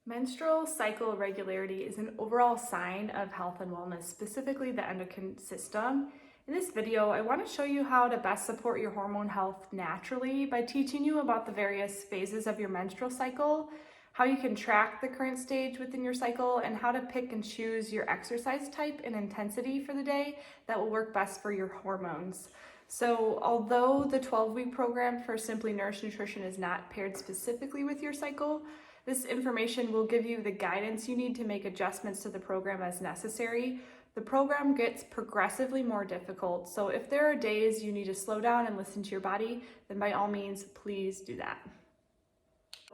Menstrual cycle irregularity is an overall sign of health and wellness, specifically the endocrine system. In this video, I want to show you how to best support your hormone health naturally by teaching you about the various phases of your menstrual cycle, how you can track the current stage within your cycle, and how to pick and choose your exercise type and intensity for the day that will work best for your hormones. So although the 12-week program for Simply Nourish Nutrition is not paired specifically with your cycle, this information will give you the guidance you need to make adjustments to the program as necessary. The program gets progressively more difficult, so if there are days you need to slow down and listen to your body, then by all means, please do that.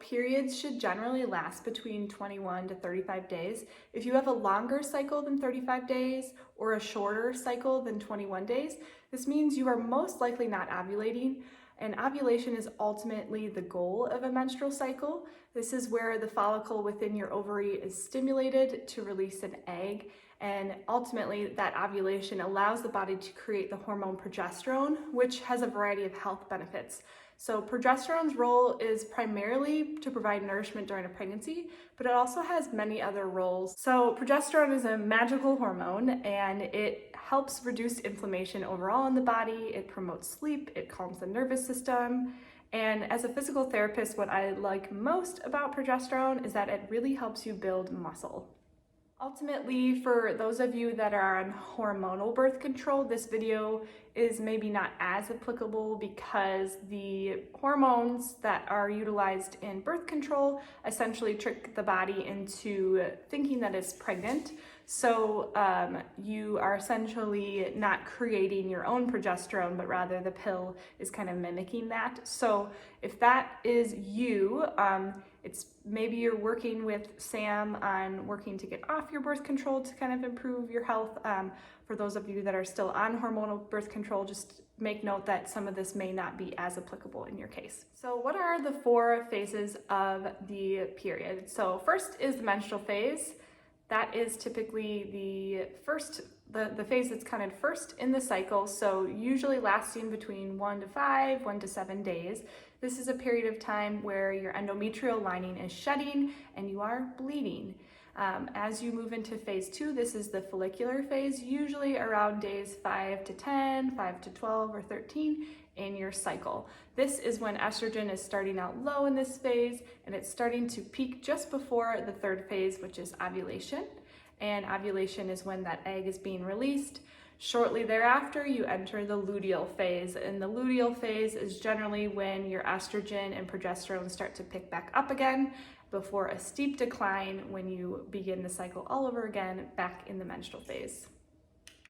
Periods should generally last between 21 to 35 days. If you have a longer cycle than 35 days or a shorter cycle than 21 days, this means you are most likely not ovulating. And ovulation is ultimately the goal of a menstrual cycle. This is where the follicle within your ovary is stimulated to release an egg. And ultimately, that ovulation allows the body to create the hormone progesterone, which has a variety of health benefits. So progesterone's role is primarily to provide nourishment during a pregnancy, but it also has many other roles. So progesterone is a magical hormone, and it helps reduce inflammation overall in the body. It promotes sleep, it calms the nervous system. And as a physical therapist, what I like most about progesterone is that it really helps you build muscle. Ultimately, for those of you that are on hormonal birth control, this video is maybe not as applicable because the hormones that are utilized in birth control essentially trick the body into thinking that it's pregnant. So you are essentially not creating your own progesterone, but rather the pill is kind of mimicking that. So if that is you, it's maybe you're working with Sam on working to get off your birth control to kind of improve your health. For those of you that are still on hormonal birth control, just make note that some of this may not be as applicable in your case. So what are the 4 phases of the period? So first is the menstrual phase. That is typically the phase that's kind of first in the cycle, so usually lasting between 1 to 5, 1 to 7 days. This is a period of time where your endometrial lining is shedding and you are bleeding. As you move into phase 2, this is the follicular phase, usually around days 5 to 10, 5 to 12, or 13 in your cycle. This is when estrogen is starting out low in this phase, and it's starting to peak just before the 3rd phase, which is ovulation. And ovulation is when that egg is being released. Shortly thereafter, you enter the luteal phase, and the luteal phase is generally when your estrogen and progesterone start to pick back up again before a steep decline when you begin the cycle all over again back in the menstrual phase.